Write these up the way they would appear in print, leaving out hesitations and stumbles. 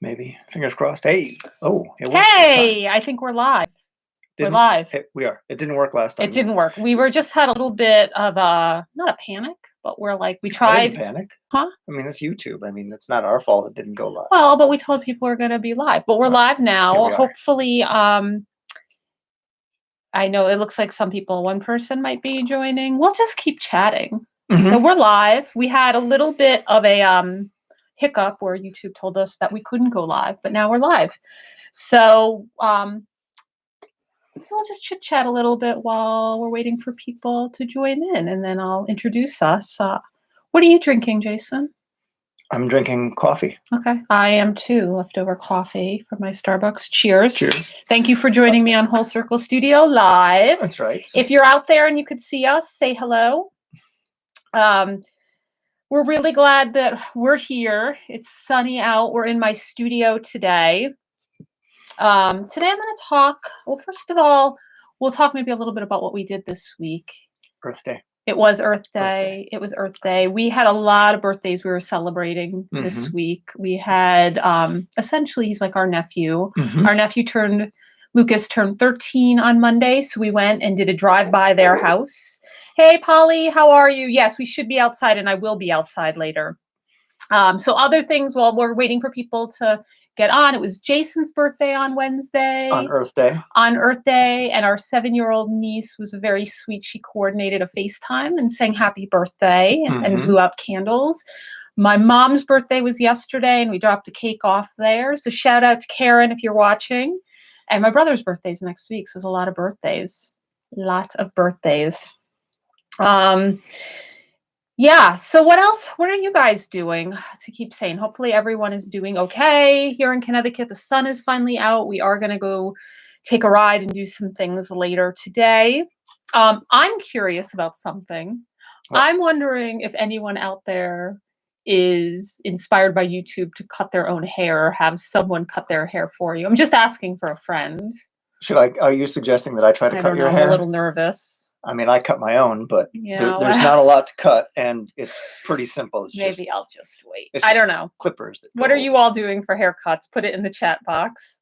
Maybe. Fingers crossed. Hey. Oh, it worked this Hey, I think we're live. We're live. We are. It didn't work last time. It didn't work. We were just had a little bit of a, not a panic, but we're like, we I tried. didn't panic. Huh? I mean, it's YouTube. I mean, it's not our fault it didn't go live. Well, but we told people we're going to be live. But we're live now. Hopefully, I know it looks like some people, one person might be joining. We'll just keep chatting. Mm-hmm. So we're live. We had a little bit of a hiccup where YouTube told us that we couldn't go live, but now we're live. So we'll just chit chat a little bit while we're waiting for people to join in, and then I'll introduce us. What are you drinking, Jason? I'm drinking coffee. Okay. I am too. Leftover coffee from my Starbucks. Cheers. Cheers. Thank you for joining me on Whole Circle Studio Live. That's right. If you're out there and you could see us, say hello. We're really glad that we're here. It's sunny out. We're in my studio today. Today I'm going to talk, well, first of all, we'll talk maybe a little bit about what we did this week. Earth Day. It was Earth Day. It was Earth Day. We had a lot of birthdays we were celebrating this week. We had, essentially, he's like our nephew. Our nephew Lucas turned 13 on Monday, so we went and did a drive-by their house. Hey, Polly, how are you? Yes, we should be outside, and I will be outside later. So other things, while we're waiting for people to get on, it was Jason's birthday on Wednesday. On Earth Day. On Earth Day, and our 7-year-old niece was very sweet. She coordinated a FaceTime and sang happy birthday and blew out candles. My mom's birthday was yesterday, and we dropped a cake off there. So shout out to Karen if you're watching. And my brother's birthday is next week, so there's a lot of birthdays. Yeah, so what else? What are you guys doing to keep sane? Hopefully everyone is doing okay. Here in Connecticut, the sun is finally out. We are going to go take a ride and do some things later today. I'm curious about something. What? I'm wondering if anyone out there is inspired by YouTube to cut their own hair or have someone cut their hair for you. I'm just asking for a friend. Are you suggesting that I try to cut your hair? I'm a little nervous. I mean, I cut my own, but there's not a lot to cut, and it's pretty simple. Maybe I'll just wait. I don't know. Clippers. What are you all doing for haircuts? Put it in the chat box.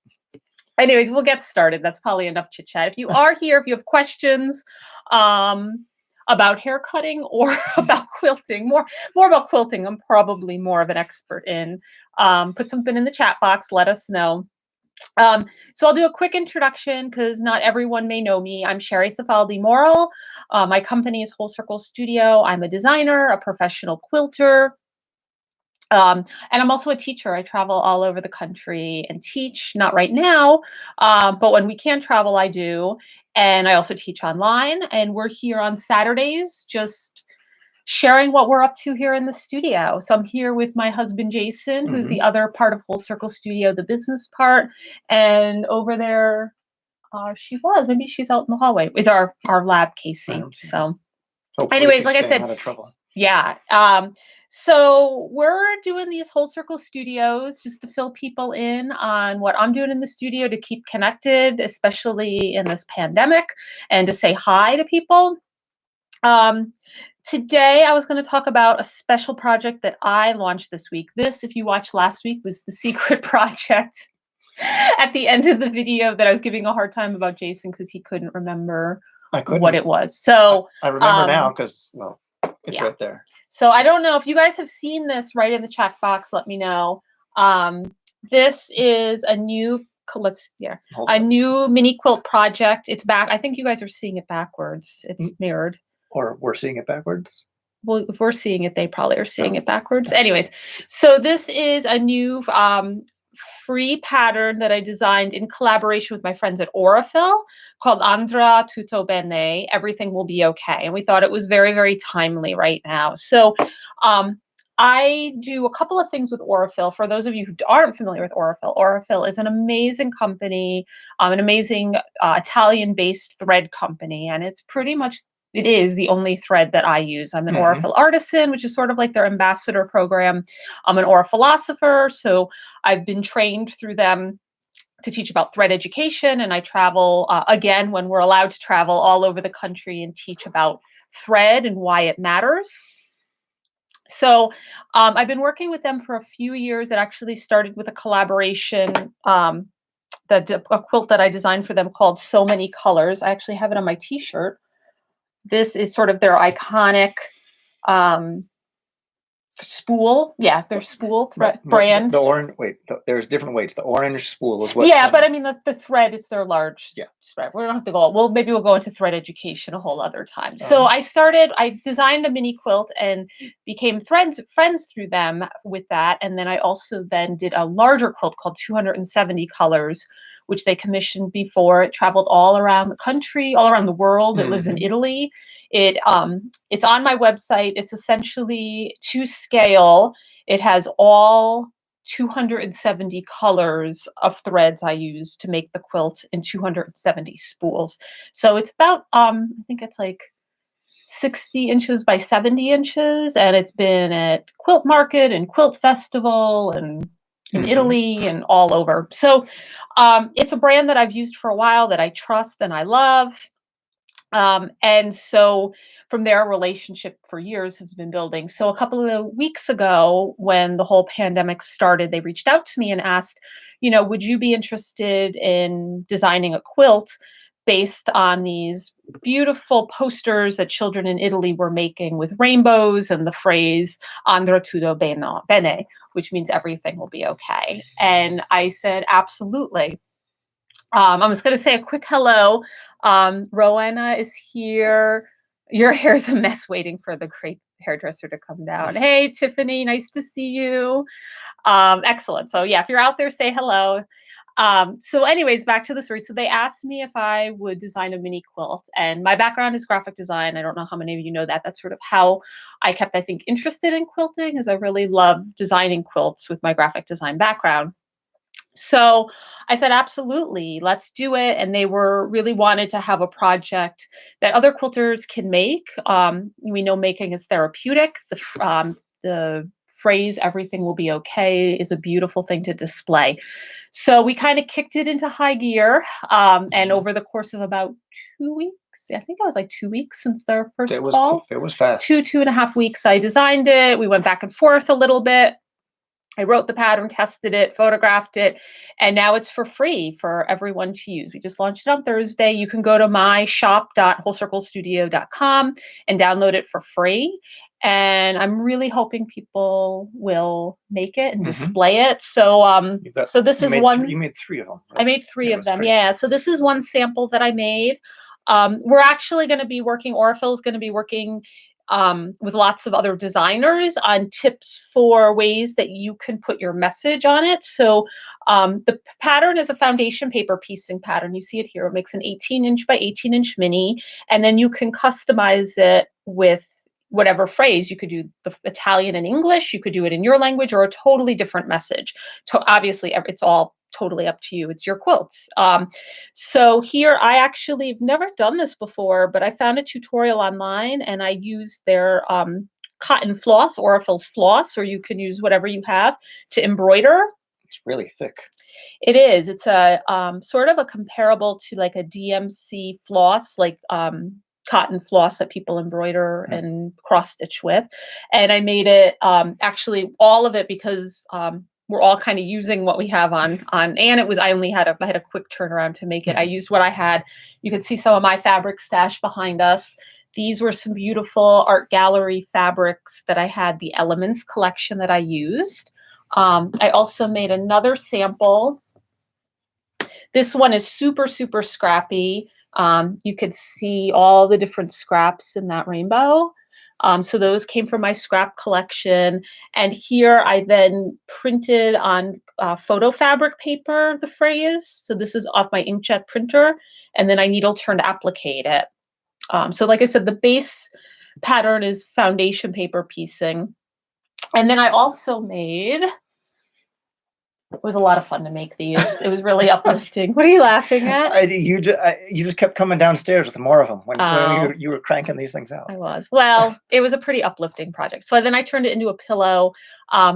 Anyways, we'll get started. That's probably enough chit chat. If you are here, if you have questions about hair cutting or about quilting, more about quilting, I'm probably more of an expert in. Put something in the chat box. Let us know. So I'll do a quick introduction because not everyone may know me. I'm Sherry Cifaldi Morrill. My company is Whole Circle Studio. I'm a designer, a professional quilter, and I'm also a teacher. I travel all over the country and teach, not right now, but when we can travel, I do. And I also teach online, and we're here on Saturdays just sharing what we're up to here in the studio. So I'm here with my husband, Jason, who's the other part of Whole Circle Studio, the business part. And over there, maybe she's out in the hallway, is our lab, Casey. So anyways, like I said, out of trouble. Yeah. So we're doing these Whole Circle Studios just to fill people in on what I'm doing in the studio to keep connected, especially in this pandemic, and to say hi to people. Today, I was going to talk about a special project that I launched this week. This, if you watched last week, was the secret project at the end of the video that I was giving a hard time about Jason because he couldn't remember what it was. So I remember now because, it's right there. So I don't know if you guys have seen this. Right in the chat box, let me know. This is a new new mini quilt project. It's back. I think you guys are seeing it backwards. It's mirrored. Or we're seeing it backwards? Well, if we're seeing it, they probably are seeing it backwards. Anyways, so this is a new free pattern that I designed in collaboration with my friends at Aurifil called Andra Tutto Bene, Everything Will Be Okay. And we thought it was very, very timely right now. So I do a couple of things with Aurifil. For those of you who aren't familiar with Aurifil, Aurifil is an amazing company, an amazing Italian-based thread company. And it's pretty much it is the only thread that I use. I'm an Aurifil artisan, which is sort of like their ambassador program. I'm an Aurifilosopher, so I've been trained through them to teach about thread education, and I travel, again, when we're allowed to travel all over the country and teach about thread and why it matters. So I've been working with them for a few years. It actually started with a collaboration, a quilt that I designed for them called So Many Colors. I actually have it on my t-shirt. This is sort of their iconic spool. Yeah, their spool brand. The orange, there's different weights. The orange spool is what. Yeah, but I mean the thread, it's their large spread. We don't have to go. Well, maybe we'll go into thread education a whole other time. So I designed a mini quilt and became friends through them with that. And then I also then did a larger quilt called 270 Colors, which they commissioned before. It traveled all around the country, all around the world. It lives in Italy. It's on my website. It's essentially to scale. It has all 270 colors of threads I use to make the quilt in 270 spools. So it's about, I think it's like 60 inches by 70 inches. And it's been at Quilt Market and Quilt Festival and in Italy and all over. So it's a brand that I've used for a while, that I trust and I love. And so from there, a relationship for years has been building. So a couple of weeks ago, when the whole pandemic started, they reached out to me and asked, would you be interested in designing a quilt based on these beautiful posters that children in Italy were making with rainbows and the phrase "Andrà tutto bene," which means everything will be okay. And I said, absolutely. I'm just going to say a quick hello. Rowena is here. Your hair's a mess waiting for the great hairdresser to come down. Hey, Tiffany, nice to see you. Excellent. So yeah, if you're out there, say hello. So anyways, back to the story. So they asked me if I would design a mini quilt, and my background is graphic design. I don't know how many of you know that. That's sort of how I kept, I think, interested in quilting, is I really love designing quilts with my graphic design background. So I said, absolutely, let's do it. And they really wanted to have a project that other quilters can make. We know making is therapeutic. The phrase "everything will be okay" is a beautiful thing to display. So we kind of kicked it into high gear. And over the course of about 2 weeks, I think it was like 2 weeks since their first call. It was fast. 2.5 weeks, I designed it. We went back and forth a little bit. I wrote the pattern, tested it, photographed it, and now it's for free for everyone to use. We just launched it on Thursday. You can go to my shop.wholecirclestudio.com and download it for free. And I'm really hoping people will make it and display it. So, this is one. You made 3 of them. Right? I made 3 of them. Yeah. So this is one sample that I made. We're actually going to be working. Aurifil is going to be working with lots of other designers on tips for ways that you can put your message on it. So the pattern is a foundation paper piecing pattern. You see it here. It makes an 18-inch by 18-inch mini, and then you can customize it with whatever phrase. You could do the Italian and English. You could do it in your language or a totally different message. Obviously, it's all totally up to you. It's your quilt. So here, I actually have never done this before, but I found a tutorial online and I used their cotton floss, Aurifil's floss, or you can use whatever you have to embroider. It's really thick. It is. It's a sort of a comparable to like a DMC floss, like cotton floss that people embroider and cross stitch with. And I made it actually all of it because we're all kind of using what we have on, and I had a quick turnaround to make it. I used what I had. You can see some of my fabric stash behind us. These were some beautiful art gallery fabrics that I had, the Elements collection that I used. I also made another sample. This one is super, super scrappy. You could see all the different scraps in that rainbow. So those came from my scrap collection. And here I then printed on photo fabric paper the phrase. So this is off my inkjet printer. And then I needle turned applicate it. So like I said, the base pattern is foundation paper piecing. And then I also made, it was a lot of fun to make these. It was really uplifting. What are you laughing at? You just kept coming downstairs with more of them when you were cranking these things out. I was. Well, it was a pretty uplifting project. So then I turned it into a pillow.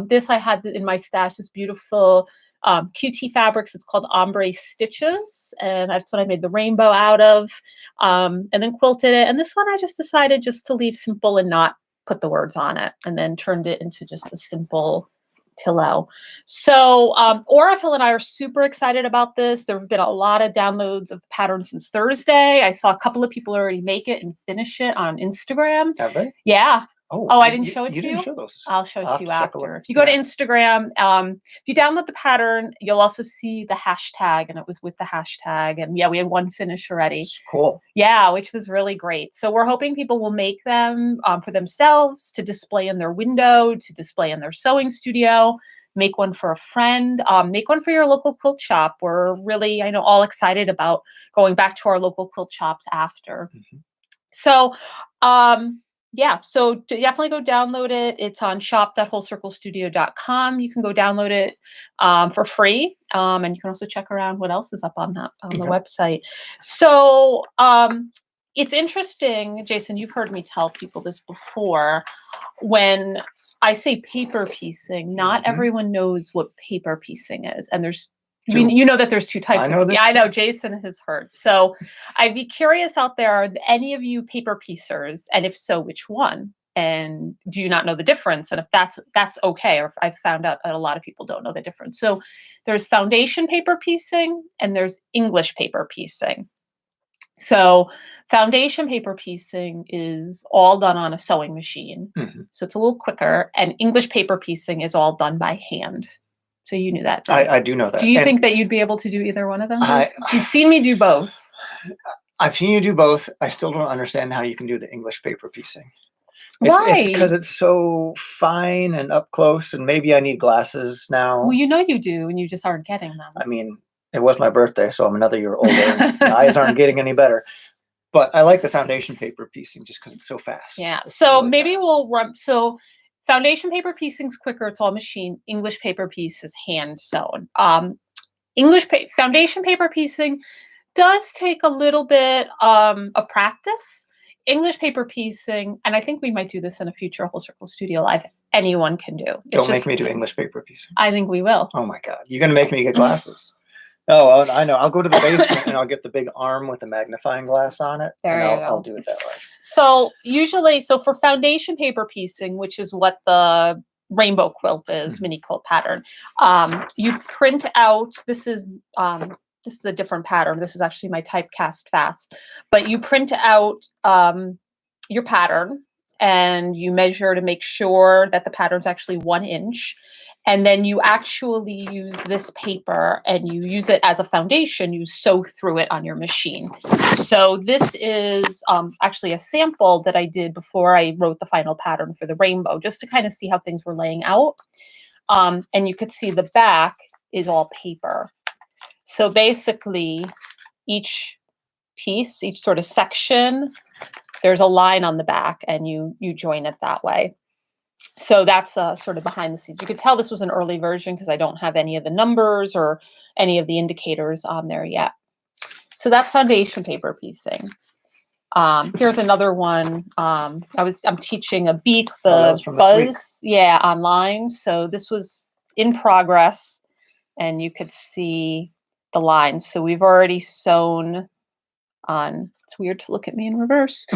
This I had in my stash, this beautiful QT fabrics. It's called Ombre Stitches. And that's what I made the rainbow out of. And then quilted it. And this one I just decided just to leave simple and not put the words on it, and then turned it into just a simple pillow. So Aurifil and I are super excited about this. There have been a lot of downloads of the pattern since Thursday. I saw a couple of people already make it and finish it on Instagram. Have they? Yeah. Oh, I didn't show it to you? You didn't show those. I'll show it I'll to you have to check a after. look. If you go to Yeah. Instagram, if you download the pattern, you'll also see the hashtag, and it was with the hashtag. And yeah, we had one finish already. That's cool. Yeah, which was really great. So we're hoping people will make them for themselves, to display in their window, to display in their sewing studio. Make one for a friend. Make one for your local quilt shop. We're really, I know, all excited about going back to our local quilt shops after. Mhm. So, yeah, so definitely go download it. It's on shop.wholecirclestudio.com. You can go download it for free. And you can also check around what else is up on the website. So it's interesting, Jason, you've heard me tell people this before. When I say paper piecing, not everyone knows what paper piecing is. And there's you know that there's two types. I know this. Yeah, I know Jason has heard. So I'd be curious out there, are any of you paper piecers? And if so, which one? And do you not know the difference? And if that's okay, or if I've found out that a lot of people don't know the difference. So there's foundation paper piecing and there's English paper piecing. So foundation paper piecing is all done on a sewing machine. Mm-hmm. So it's a little quicker. And English paper piecing is all done by hand. So you knew that. Right? I do know that. Do you think that you'd be able to do either one of them? You've seen me do both. I've seen you do both. I still don't understand how you can do the English paper piecing. Why? It's because it's so fine and up close, and maybe I need glasses now. Well, you know you do, and you just aren't getting them. I mean, it was my birthday, so I'm another year older. And my eyes aren't getting any better. But I like the foundation paper piecing just because it's so fast. Yeah. It's so really maybe fast. we'll run. So foundation paper piecing's quicker. It's all machine. English paper piece is hand sewn. Foundation paper piecing does take a little bit of practice. English paper piecing, and I think we might do this in a future Whole Circle Studio Live, anyone can do. Don't make me do English paper piecing. I think we will. Oh my God. You're going to make me get glasses. Oh, I know. I'll go to the basement and I'll get the big arm with the magnifying glass on it. There and you I'll go. do it that way. So usually, for foundation paper piecing, which is what the rainbow quilt is, mini quilt pattern, you print out, this is a different pattern. This is actually my typecast fast, but you print out your pattern and you measure to make sure that the pattern's actually 1 inch. And then you actually use this paper and you use it as a foundation. You sew through it on your machine. So this is actually a sample that I did before I wrote the final pattern for the rainbow, just to kind of see how things were laying out. And you could see the back is all paper. So basically each piece, each sort of section, there's a line on the back and you join it that way. So that's sort of behind the scenes. You could tell this was an early version because I don't have any of the numbers or any of the indicators on there yet. So that's foundation paper piecing. Here's another one. I'm teaching a beak, the buzz, online. So this was in progress, and you could see the lines. So we've already sewn on. It's weird to look at me in reverse.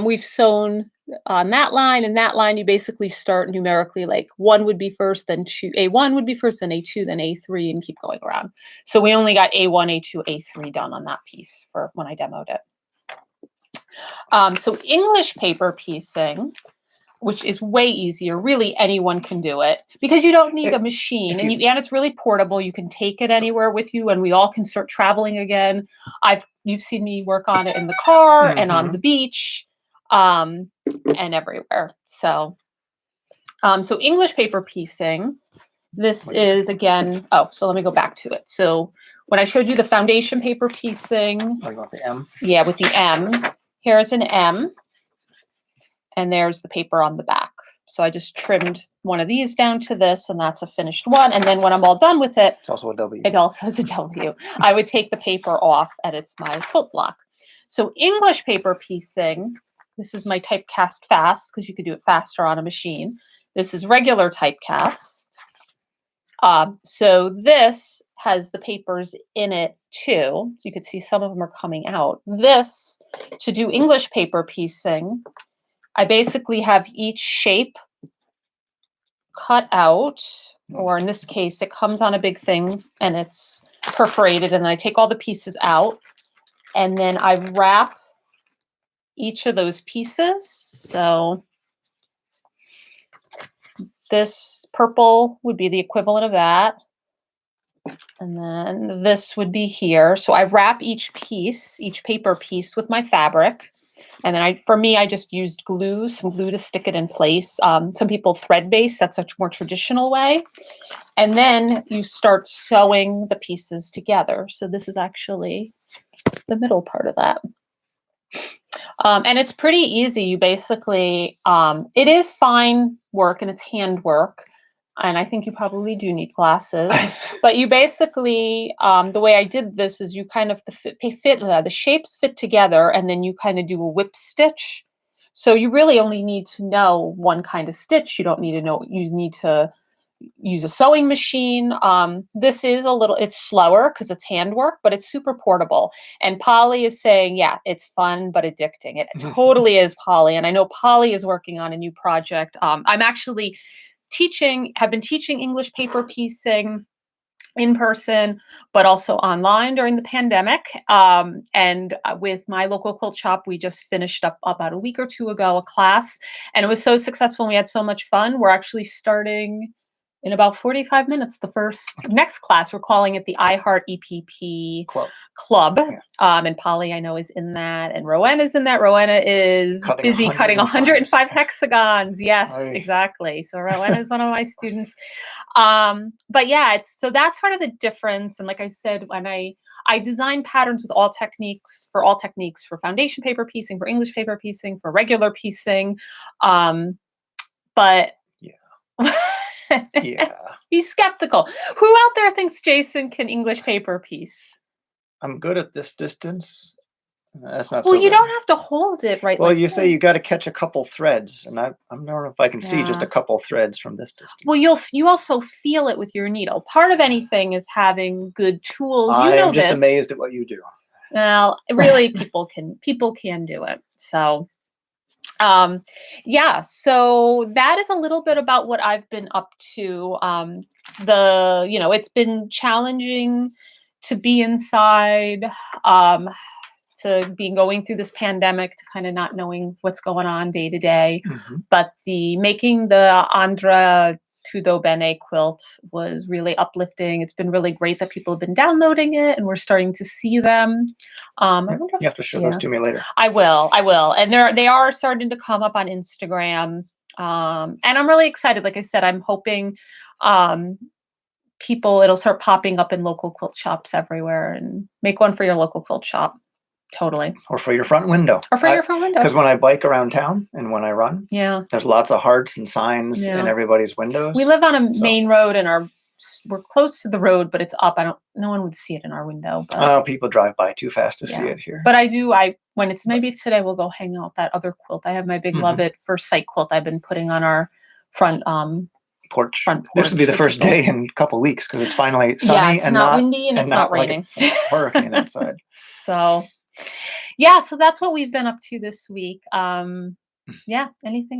We've sewn on that line, and that line you basically start numerically, like 1 would be first, then 2, A1 would be first, then A2, then A3, and keep going around. So we only got A1, A2, A3 done on that piece for when I demoed it. So English paper piecing, which is way easier. Really, anyone can do it because you don't need a machine, and it's really portable. You can take it anywhere with you, and we all can start traveling again. You've seen me work on it in the car and on the beach, and everywhere. So, so English paper piecing. This is again. Oh, so let me go back to it. So when I showed you the foundation paper piecing, I got the M. Yeah, with the M. Here's an M. And there's the paper on the back. So I just trimmed one of these down to this, and that's a finished one. And then when I'm all done with it, it's also a W. It also has a W. I would take the paper off, and it's my quilt block. So English paper piecing, this is my typecast fast, because you could do it faster on a machine. This is regular typecast. So this has the papers in it too. So you could see some of them are coming out. This, to do English paper piecing, I basically have each shape cut out, or in this case, it comes on a big thing and it's perforated, and then I take all the pieces out, and then I wrap each of those pieces. So this purple would be the equivalent of that. And then this would be here. So I wrap each piece, each paper piece with my fabric. And then for me, I just used glue, some glue to stick it in place. Some people thread base, that's a more traditional way. And then you start sewing the pieces together. So this is actually the middle part of that. And it's pretty easy. You basically, it is fine work and it's hand work. And I think you probably do need glasses, but you basically, the way I did this is you kind of the shapes fit together, and then you kind of do a whip stitch. So you really only need to know one kind of stitch. You don't need to know, you need to use a sewing machine. This is it's slower because it's handwork, but it's super portable. And Polly is saying, yeah, it's fun, but addicting. It totally is, Polly. And I know Polly is working on a new project. I'm actually have been teaching English paper piecing in person, but also online during the pandemic. And with my local quilt shop, we just finished up about a week or two ago a class, and it was so successful. And we had so much fun. We're actually starting in about 45 minutes the next class. We're calling it the iHeart EPP Club. Yeah. And Polly, I know, is in that, and Rowena's in that. Rowena is busy cutting 105 hexagons. Yes, exactly. So Rowena is one of my students. But yeah, so that's sort of the difference. And like I said, when I design patterns with all techniques for foundation paper piecing, for English paper piecing, for regular piecing. But yeah. Yeah. Be skeptical. Who out there thinks Jason can English paper piece? I'm good at this distance. That's not well, so you good. don't have to hold it right. Well, like you say you got to catch a couple threads, and I don't know if I can see just a couple threads from this distance. Well, you also feel it with your needle. Part of anything is having good tools. I am just amazed at what you do. Well, really, people can do it. So yeah, so that is a little bit about what I've been up to. It's been challenging to be inside, to be going through this pandemic, to kind of not knowing what's going on day to day. But making the Andra Tudo Bene quilt was really uplifting. It's been really great that people have been downloading it, and we're starting to see them. You have to show those to me later. I will. And they are starting to come up on Instagram. And I'm really excited. Like I said, I'm hoping it'll start popping up in local quilt shops everywhere, and make one for your local quilt shop. Totally. Or for your front window. Because when I bike around town and when I run, there's lots of hearts and signs in everybody's windows. We live on a main road, and we're close to the road, but it's up. No one would see it in our window. But people drive by too fast to see it here. But when it's maybe today, we'll go hang out that other quilt. I have my big Love It First Sight quilt I've been putting on our front porch. This will be the first day in a couple of weeks because it's finally sunny and not windy, and it's not raining. Like a hurricane outside. So so that's what we've been up to this week. Anything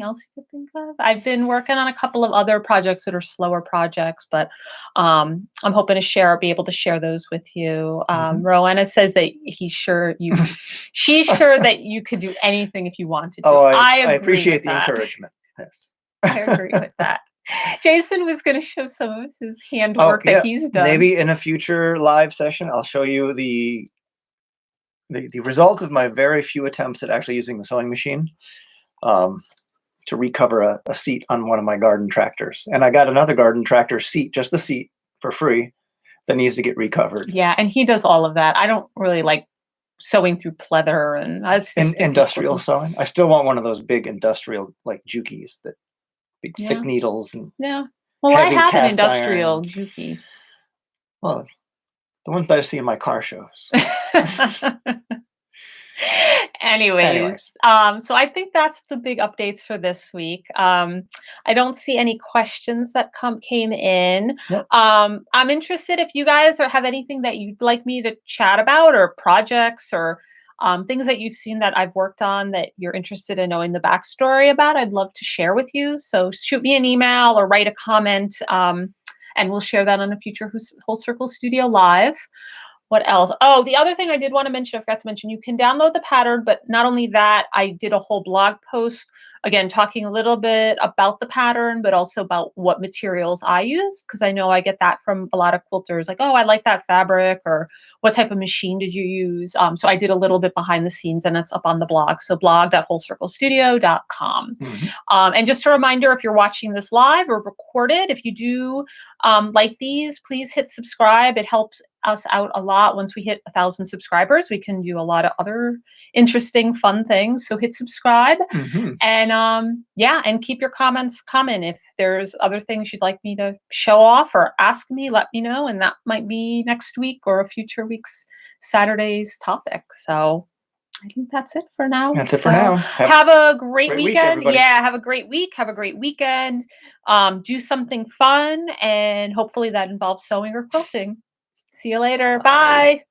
else you could think of? I've been working on a couple of other projects that are slower projects, but I'm hoping to be able to share those with you. Rowena says that she's sure that you could do anything if you wanted to. Oh, I appreciate the encouragement. Yes. I agree with that. Jason was going to show some of his handwork that he's done. Maybe in a future live session, I'll show you the results of my very few attempts at actually using the sewing machine to recover a seat on one of my garden tractors. And I got another garden tractor seat, just the seat, for free, that needs to get recovered. Yeah, and he does all of that. I don't really like sewing through pleather and industrial sewing. I still want one of those big industrial like jukis, that big thick needles and Well, I have an industrial juki. Well, the ones that I see in my car shows. Anyways, so I think that's the big updates for this week. I don't see any questions that came in. Yep. I'm interested if you guys have anything that you'd like me to chat about, or projects, or things that you've seen that I've worked on that you're interested in knowing the backstory about, I'd love to share with you. So shoot me an email or write a comment, and we'll share that on a future Whole Circle Studio Live. What else? Oh, the other thing I did want to mention, I forgot to mention, you can download the pattern, but not only that, I did a whole blog post, again, talking a little bit about the pattern, but also about what materials I use, because I know I get that from a lot of quilters, like, oh, I like that fabric, or what type of machine did you use? So I did a little bit behind the scenes, and it's up on the blog. So blog.wholecirclestudio.com. And just a reminder, if you're watching this live or recorded, if you do like these, please hit subscribe. It helps us out a lot. Once we hit 1,000 subscribers, we can do a lot of other interesting, fun things. So hit subscribe, and yeah, and keep your comments coming. If there's other things you'd like me to show off or ask me, let me know, and that might be next week or a future week's Saturday's topic. So I think that's it for now. That's it for now. Have a great weekend. Week, yeah, have a great week. Have a great weekend. Do something fun, and hopefully that involves sewing or quilting. See you later. Bye.